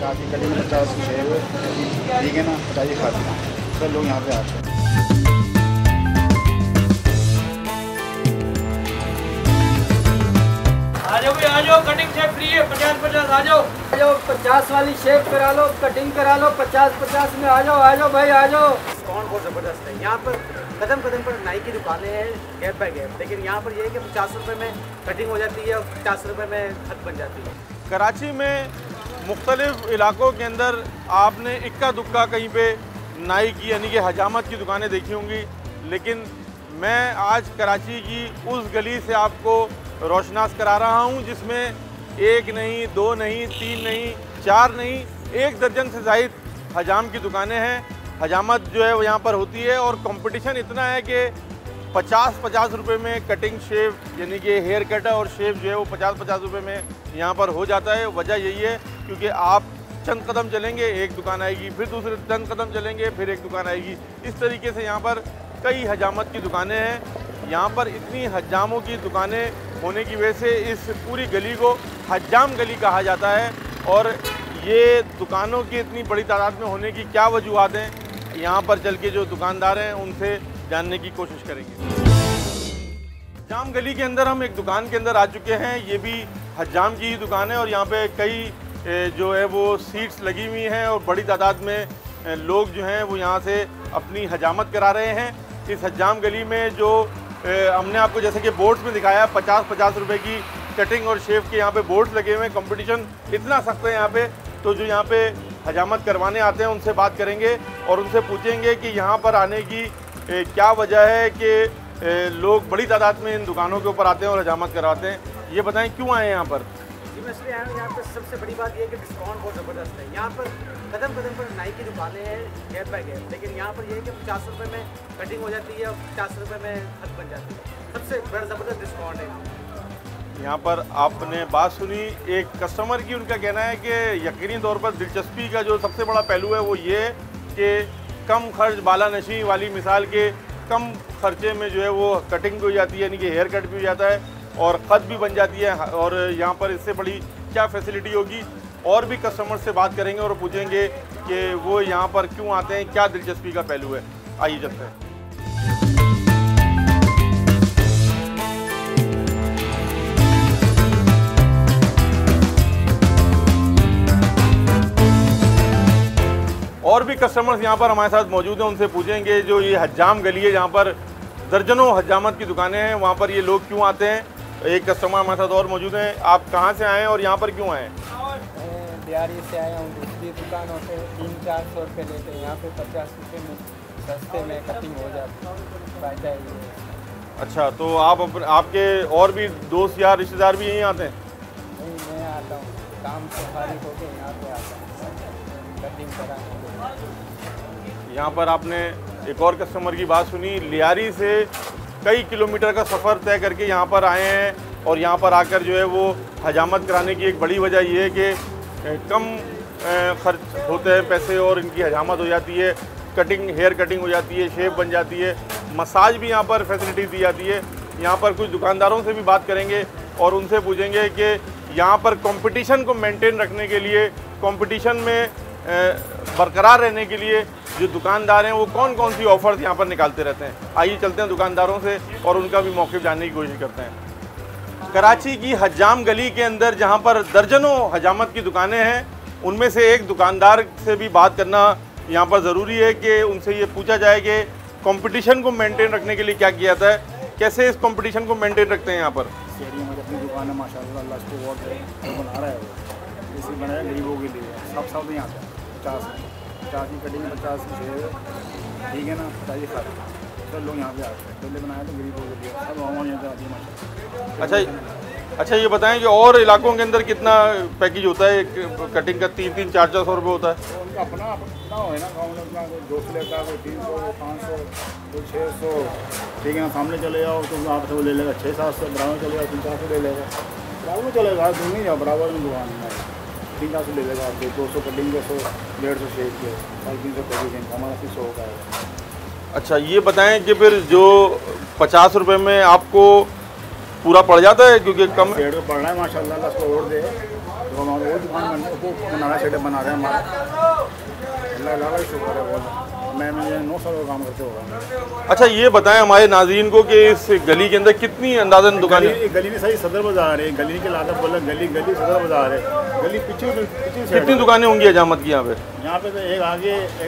50 की कटिंग 50 की शेव, ठीक है ना, 50 की खाते हैं। सब लोग यहाँ पे आते हैं। आ जाओ कटिंग शेव फ्री है, 50-50 आ जाओ 50 वाली शेव करा लो, कटिंग करा लो, 50-50 में आ जाओ भाई आ जाओ। डिस्काउंट बहुत ज़बरदस्त है। यहाँ पर कदम कदम पर नाई की दुकानें हैं गैप बाय गैप, लेकिन यहाँ पर ये है कि 50 रुपये में कटिंग हो जाती है और 50 रुपये में खत बन जाती है। कराची में मुख्तलिफ इलाकों के अंदर आपने इक्का दुक्का कहीं पे नाई की यानी कि हजामत की दुकानें देखी होंगी, लेकिन मैं आज कराची की उस गली से आपको रोशनास करा रहा हूँ जिसमें एक नहीं, दो नहीं, तीन नहीं, चार नहीं, 1 दर्जन से ज़ायद हजाम की दुकानें हैं। हजामत जो है वो यहाँ पर होती है और कंपटीशन इतना है कि 50-50 रुपये में कटिंग शेव यानी कि हेयर कट और शेव जो है वो 50-50 रुपये में यहाँ पर हो जाता है। वजह यही है क्योंकि आप चंद कदम चलेंगे एक दुकान आएगी, फिर दूसरे चंद कदम चलेंगे फिर एक दुकान आएगी। इस तरीके से यहाँ पर कई हजामत की दुकानें हैं। यहाँ पर इतनी हजामों की दुकानें होने की वजह से इस पूरी गली को हजाम गली कहा जाता है। और ये दुकानों की इतनी बड़ी तादाद में होने की क्या वजूहत हैं, यहाँ पर चल के जो दुकानदार हैं उनसे जानने की कोशिश करेंगे। हजाम गली के अंदर हम एक दुकान के अंदर आ चुके हैं। ये भी हजाम की ही दुकान है और यहाँ पे कई जो है वो सीट्स लगी हुई हैं और बड़ी तादाद में लोग जो हैं वो यहाँ से अपनी हजामत करा रहे हैं। इस हजाम गली में जो हमने आपको जैसे कि बोर्ड्स में दिखाया 50-50 रुपए की कटिंग और शेव के यहाँ पे बोर्ड्स लगे हुए हैं। कंपटीशन इतना सख्त है यहाँ पे, तो जो यहाँ पे हजामत करवाने आते हैं उनसे बात करेंगे और उनसे पूछेंगे कि यहाँ पर आने की क्या वजह है कि लोग बड़ी तादाद में इन दुकानों के ऊपर आते हैं और हजामत करवाते हैं। ये बताएं क्यों आए हैं यहाँ पर? इसलिए आए हैं यहाँ पर, सबसे बड़ी बात ये है कि डिस्काउंट बहुत ज़बरदस्त है। यहाँ पर कदम कदम पर नाई की दुकानें हैं गैप बाय गैप, लेकिन यहाँ पर ये है कि 50 रुपये में कटिंग हो जाती है और 50 रुपये में खत बन जाती है। सबसे बड़ा ज़बरदस्त डिस्काउंट है यहाँ पर। आपने बात सुनी एक कस्टमर की, उनका कहना है कि यकीनी तौर पर दिलचस्पी का जो सबसे बड़ा पहलू है वो ये कि कम खर्च बाला नशी वाली मिसाल के कम खर्चे में जो है वो कटिंग भी हो जाती है यानी कि हेयर कट भी हो जाता है और ख़त भी बन जाती है। और यहाँ पर इससे बड़ी क्या फैसिलिटी होगी, और भी कस्टमर से बात करेंगे और पूछेंगे कि वो यहाँ पर क्यों आते हैं, क्या दिलचस्पी का पहलू है। आइए चलते हैं। और भी कस्टमर्स यहाँ पर हमारे साथ मौजूद हैं, उनसे पूछेंगे जो ये हजाम गली है जहाँ पर दर्जनों हजामत की दुकानें हैं, वहाँ पर ये लोग क्यों आते हैं। एक कस्टमर हमारे साथ और मौजूद हैं। आप कहाँ से आए हैं और यहाँ पर क्यों आए हैं? बिहारी से आया हूँ। दूसरी दुकानों से 300-400 रुपये लेते हैं, यहाँ पे 50 रुपये में सस्ते में कटिंग हो जाती है। अच्छा, तो आप आपके और भी दोस्त या रिश्तेदार भी यहीं आते हैं? नहीं, मैं आता हूँ काम से फारिग होकर यहाँ पे आता हूँ कटिंग कराने के। यहाँ पर आपने एक और कस्टमर की बात सुनी, लियारी से कई किलोमीटर का सफ़र तय करके यहाँ पर आए हैं और यहाँ पर आकर जो है वो हजामत कराने की एक बड़ी वजह ये है कि कम खर्च होते हैं पैसे और इनकी हजामत हो जाती है, कटिंग हेयर कटिंग हो जाती है, शेव बन जाती है, मसाज भी यहाँ पर फैसिलिटी दी जाती है। यहाँ पर कुछ दुकानदारों से भी बात करेंगे और उनसे पूछेंगे कि यहाँ पर कंपटीशन को मेंटेन रखने के लिए, कंपटीशन में बरकरार रहने के लिए जो दुकानदार हैं वो कौन कौन सी ऑफ़र्स यहाँ पर निकालते रहते हैं। आइए चलते हैं दुकानदारों से और उनका भी मौक़िफ़ जानने की कोशिश करते हैं। कराची की हजाम गली के अंदर जहाँ पर दर्जनों हजामत की दुकानें हैं, उनमें से एक दुकानदार से भी बात करना यहाँ पर ज़रूरी है कि उनसे ये पूछा जाए कि कंपटीशन को मेंटेन रखने के लिए क्या किया जाता है, कैसे इस कंपटीशन को मेंटेन रखते हैं यहाँ पर। शहरी में अपनी दुकान है माशाल्लाह, अल्लाह उसको बहुत बना रहा है, वो इसी बनाया गरीबों के लिए। सब नहीं आते हैं। 50 की कटिंग 50 की शेव, ठीक है ना, 50 की खाते हैं। सब लोग यहाँ पे आते हैं, पहले बनाया तो गरीबों के लिए, सब आवाम यहाँ पे आती है माशाल्लाह। अच्छा ये बताएं कि और इलाकों के अंदर कितना पैकेज होता है कटिंग का? 300, 400 रुपये होता है। तो उनका अपना है ना, गाँव में अपना 200 लेता है, कोई 300, 500, कोई 600, ठीक है ना। सामने चले जाओ तो आपसे वो ले लेगा 600-700, बराबर चले जाओ 300-400 ले लेगा, बराबर चलेगा। तुम नहीं जाओ बराबर में दुकान में 300 ले लेगा आपसे, 200 कटिंग के 100-150 शेव के, 350 पैकेजिंग, हमारा 300 होगा। अच्छा ये बताएं कि फिर जो 50 रुपये में आपको पूरा पड़ जाता है, क्योंकि कम शेड पड़ रहा है माशाल्लाह, अल्लाह उसको और दे, तो हमारे वो दुकान बना रहा सेटअप बना रहे हैं हमारा। अल्लाह शुक्र है बहुत। मैं मुझे 9 साल का काम करते होगा। अच्छा ये बताएं हमारे नाज़रीन को कि इस गली के अंदर कितनी अंदाज़न दुकानें? गली में सही सदर बाजार है, गली के लादर बोला गली सदर बाजार है, गली पीछे कितनी दुकानें होंगी हजामत की यहाँ पे? यहाँ पे तो एक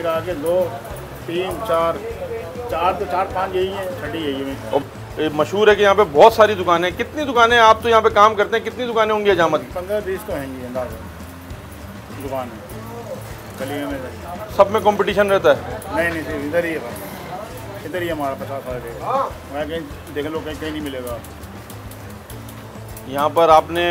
आगे 2 3 4 तो 4 5 यही है, छठी यही है। मशहूर है कि यहाँ पे बहुत सारी दुकानें। कितनी दुकानें आप तो यहाँ पे काम करते हैं, कितनी दुकानें होंगी हजामत की? 15-20 तो हैं अंदाज़ा दुकान है गली में। सब में कंपटीशन रहता है? नहीं सिर्फ इधर ही है, बस इधर ही हमारा 50 साल वहाँ कहीं देख लो कहीं नहीं मिलेगा। यहाँ पर आपने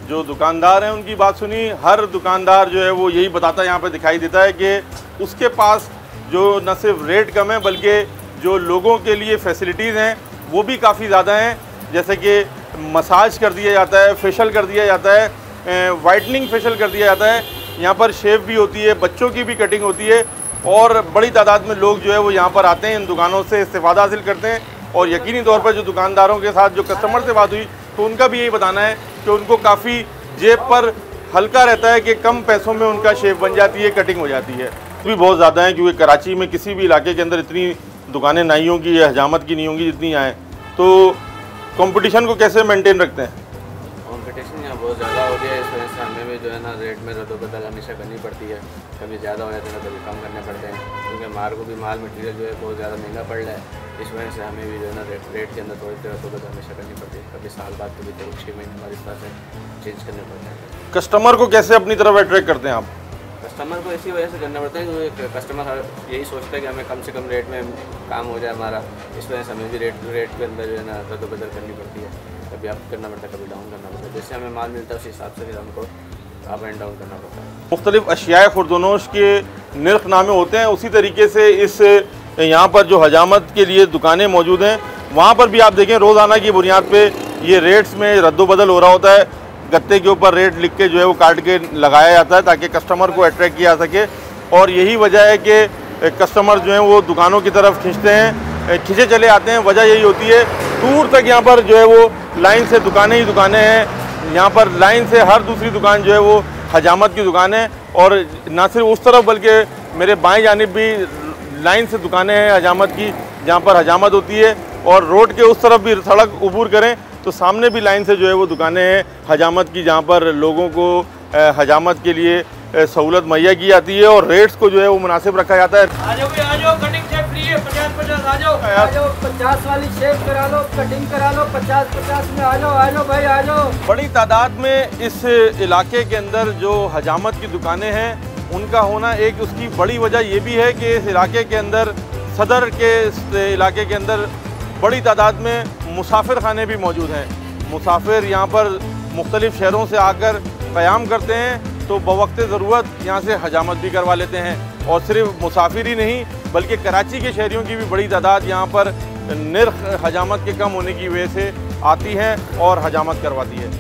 जो दुकानदार हैं उनकी बात सुनी। हर दुकानदार जो है वो यही बताता है, यहाँ पे दिखाई देता है कि उसके पास जो न सिर्फ रेट कम है बल्कि जो लोगों के लिए फैसिलिटीज़ हैं वो भी काफ़ी ज़्यादा हैं। जैसे कि मसाज कर दिया जाता है, फेशियल कर दिया जाता है, वाइटनिंग फेशियल कर दिया जाता है, यहाँ पर शेव भी होती है, बच्चों की भी कटिंग होती है और बड़ी तादाद में लोग जो है वो यहाँ पर आते हैं, इन दुकानों से इस्तेफ़ादा हासिल करते हैं। और यकीनी तौर पर जो दुकानदारों के साथ जो कस्टमर से बात हुई तो उनका भी यही बताना है कि उनको काफ़ी जेब पर हल्का रहता है कि कम पैसों में उनका शेव बन जाती है, कटिंग हो जाती है। भी बहुत ज़्यादा है क्योंकि कराची में किसी भी इलाके के अंदर इतनी दुकानें नहीं होंगी या हजामत की नहीं होंगी जितनी यहाँ हैं। तो कंपटीशन को कैसे मेंटेन रखते हैं? कंपटीशन यहाँ बहुत ज़्यादा हो गया है, इस वजह से हमें भी जो है ना रेट में रद्द-बदल हमेशा करनी पड़ती है। कभी ज़्यादा हो जाता है कभी कम करने पड़ते हैं, क्योंकि हमारे को भी माल मटीरियल जो है बहुत ज़्यादा महंगा पड़ रहा है। इस वजह से हमें भी जो है ना रेट के अंदर थोड़ी देर रद्द-बदल हमेशा करनी पड़ती है। कभी साल बाद कभी 6 महीने हमारे इस तरह से चेंज करने पड़ते हैं। कस्टमर को कैसे अपनी तरफ अट्रैक्ट करते हैं आप? कस्टमर को इसी वजह से करना पड़ता है क्योंकि कस्टमर यही सोचता है कि हमें कम से कम रेट में काम हो जाए हमारा। इस वजह से हमें भी रेट के अंदर जो है ना रद्द-बदल करनी पड़ती है। कभी अप करना पड़ता है, कभी डाउन करना पड़ता है। जैसे हमें माल मिलता है उस हिसाब से फिर हमको अप एंड डाउन करना पड़ता है। मुख्तलिफ अशियाए खुर्दनोश के निर्खनामे होते हैं, उसी तरीके से इस यहाँ पर जो हजामत के लिए दुकानें मौजूद हैं वहाँ पर भी आप देखें रोज़ाना की बुनियाद पे ये रेट्स में रद्दोबदल हो रहा होता है। गत्ते के ऊपर रेट लिख के जो है वो काट के लगाया जाता है ताकि कस्टमर को अट्रैक्ट किया जा सके। और यही वजह है कि कस्टमर जो हैं वो दुकानों की तरफ खींचते हैं, खींचे चले आते हैं। वजह यही होती है दूर तक यहाँ पर जो है वो लाइन से दुकानें ही दुकानें हैं। यहाँ पर लाइन से हर दूसरी दुकान जो है वो हजामत की दुकान है और ना सिर्फ उस तरफ बल्कि मेरे बाएं जानिब भी लाइन से दुकानें हैं हजामत की जहाँ पर हजामत होती है। और रोड के उस तरफ भी सड़क अबूर करें तो सामने भी लाइन से जो है वो दुकानें हैं हजामत की जहाँ पर लोगों को हजामत के लिए सहूलत मुहैया की जाती है और रेट्स को जो है वो मुनासिब रखा जाता है। आ जाओ कटिंग शेव फ्री है 50-50 आ जाओ 50 वाली शेव करा लो, कटिंग करा लो 50-50 में आ जाओ भाई आ जाओ। बड़ी तादाद में इस इलाके के अंदर जो हजामत की दुकानें हैं उनका होना एक उसकी बड़ी वजह ये भी है कि इस इलाके के अंदर सदर के इलाके के अंदर बड़ी तादाद में मुसाफिर खाने भी मौजूद हैं। मुसाफिर यहाँ पर मुख्तलिफ़ शहरों से आकर क़याम करते हैं तो बवक्त ज़रूरत यहाँ से हजामत भी करवा लेते हैं। और सिर्फ मुसाफिर ही नहीं बल्कि कराची के शहरियों की भी बड़ी तादाद यहाँ पर निर्ख हजामत के कम होने की वजह से आती हैं और हजामत करवाती है।